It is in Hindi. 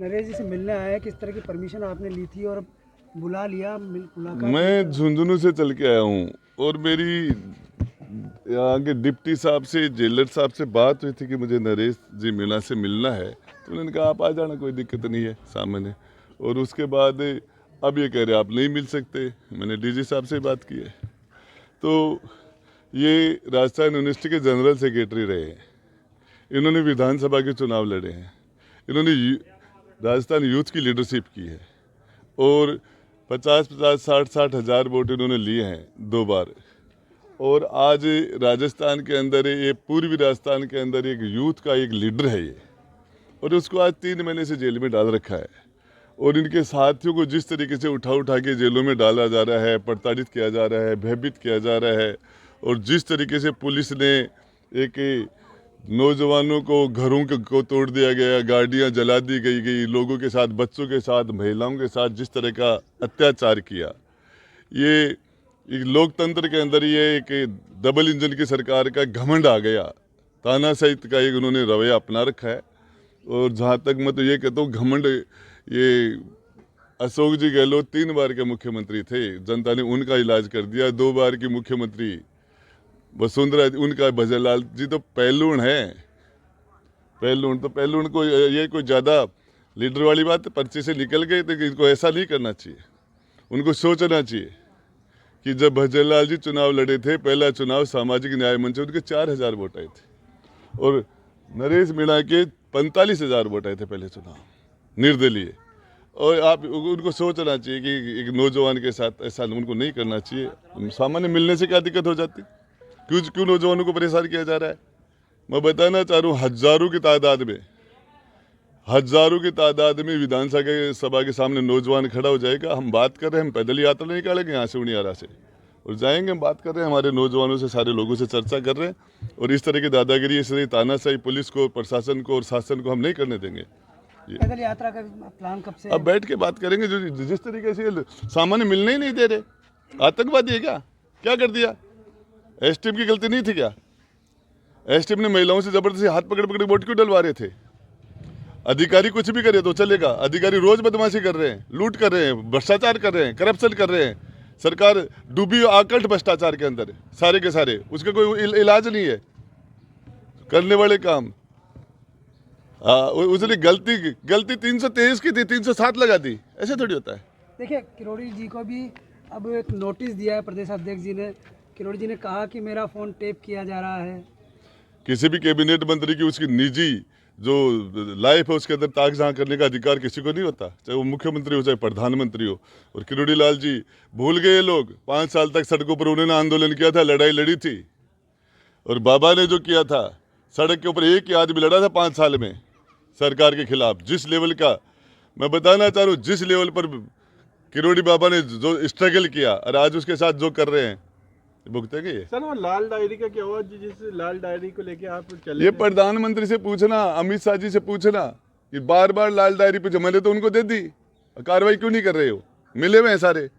नरेश जी से मिलने आया है, किस तरह की परमिशन आपने ली थी और बुला लिया मुलाकात? मैं झुंझुनू से चल के आया हूँ और मेरी यहाँ के डिप्टी साहब से, जेलर साहब से बात हुई थी कि मुझे नरेश जी मीणा से मिलना है, तो उन्होंने कहा आप आ जाना, कोई दिक्कत नहीं है सामने। और उसके बाद अब ये कह रहे आप नहीं मिल सकते। मैंने डीजी साहब से बात की है। तो ये राजस्थान यूनिवर्सिटी के जनरल सेक्रेटरी रहे हैं, इन्होंने विधानसभा के चुनाव लड़े हैं, इन्होंने राजस्थान यूथ की लीडरशिप की है और 50-50, 60-60 हज़ार वोट इन्होंने लिए हैं 2 बार। और आज राजस्थान के अंदर, ये पूर्वी राजस्थान के अंदर एक यूथ का एक लीडर है ये, और उसको आज 3 महीने से जेल में डाल रखा है। और इनके साथियों को जिस तरीके से उठा उठा के जेलों में डाला जा रहा है, प्रताड़ित किया जा रहा है, भयभीत किया जा रहा है, और जिस तरीके से पुलिस ने एक नौजवानों को घरों को तोड़ दिया गया, गाड़ियां जला दी गई, लोगों के साथ, बच्चों के साथ, महिलाओं के साथ जिस तरह का अत्याचार किया, ये एक लोकतंत्र के अंदर ये एक डबल इंजन की सरकार का घमंड आ गया, तानाशाही का एक उन्होंने रवैया अपना रखा है। और जहाँ तक मैं तो ये कहता हूँ, घमंड, ये अशोक जी गहलोत 3 बार के मुख्यमंत्री थे, जनता ने उनका इलाज कर दिया। 2 बार की मुख्यमंत्री वसुंधरा, उनका भजनलाल जी तो पहलून है, पहलून। तो पहलून को ये कोई ज़्यादा लीडर वाली बात, पर्चे से निकल गए तो इनको ऐसा नहीं करना चाहिए। उनको सोचना चाहिए कि जब भजनलाल जी चुनाव लड़े थे, पहला चुनाव सामाजिक न्याय मंच, उनके 4,000 वोट आए थे, और नरेश मीणा के 45,000 वोट आए थे पहले चुनाव, निर्दलीय। और आप उनको सोचना चाहिए कि एक नौजवान के साथ ऐसा उनको नहीं करना चाहिए। सामान्य मिलने से क्या दिक्कत हो जाती, क्यों नौजवानों को परेशान किया जा रहा है? मैं बताना चाह रहा हूँ, हजारों की तादाद में विधानसभा के सामने नौजवान खड़ा हो जाएगा। हम बात कर रहे हैं, हम पैदल यात्रा निकालेंगे यहाँ से उनियारा से और जाएंगे, हम बात कर रहे हैं, हमारे नौजवानों से, सारे लोगों से चर्चा कर रहे हैं। और इस तरह की दादागिरी, इस तरह की तानाशाही पुलिस को, प्रशासन को और शासन को हम नहीं करने देंगे। पैदल यात्रा का प्लान कब से? अब बैठ के बात करेंगे। जो जिस तरीके से सामान्य मिलने ही नहीं दे रहे, आतंकवादी है क्या कर दिया? एसटीएम की गलती नहीं थी क्या? एसटीएम ने महिलाओं से जबरदस्ती हाथ पकड़ पकड़ वोट क्यों डलवा रहे थे? अधिकारी कुछ भी करे तो चलेगा, अधिकारी रोज बदमाशी कर रहे हैं, लूट कर रहे हैं, भ्रष्टाचार कर रहे हैं, करप्शन कर रहे हैं, सरकार डूबी आकंठ भ्रष्टाचार के अंदर सारे के सारे, उसका कोई इलाज नहीं है करने वाले काम। उसने गलती 323 की थी, 307 लगा दी, ऐसे थोड़ी होता है। देखिए, किरोड़ी जी को भी अब एक नोटिस दिया है प्रदेश अध्यक्ष जी ने। किरोड़ी जी ने कहा कि मेरा फ़ोन टेप किया जा रहा है। किसी भी कैबिनेट मंत्री की उसकी निजी जो लाइफ है उसके अंदर ताक झांक करने का अधिकार किसी को नहीं होता, चाहे वो मुख्यमंत्री हो चाहे प्रधानमंत्री हो। और किरोड़ी लाल जी भूल गए, लोग 5 साल तक सड़कों पर उन्होंने आंदोलन किया था, लड़ाई लड़ी थी। और बाबा ने जो किया था, सड़क के ऊपर एक ही आदमी लड़ा था 5 साल में सरकार के खिलाफ। जिस लेवल का मैं बताना चाह रहा हूँ, जिस लेवल पर किरोड़ी बाबा ने जो स्ट्रगल किया, और आज उसके साथ जो कर रहे हैं भुगतेंगे ये। सर, वो लाल डायरी का क्या हुआ? जिस लाल डायरी को लेके आप चले, ये प्रधानमंत्री से पूछना, अमित शाह जी से पूछना कि बार बार लाल डायरी पे, मैंने तो उनको दे दी, कार्रवाई क्यों नहीं कर रहे हो? मिले हुए हैं सारे।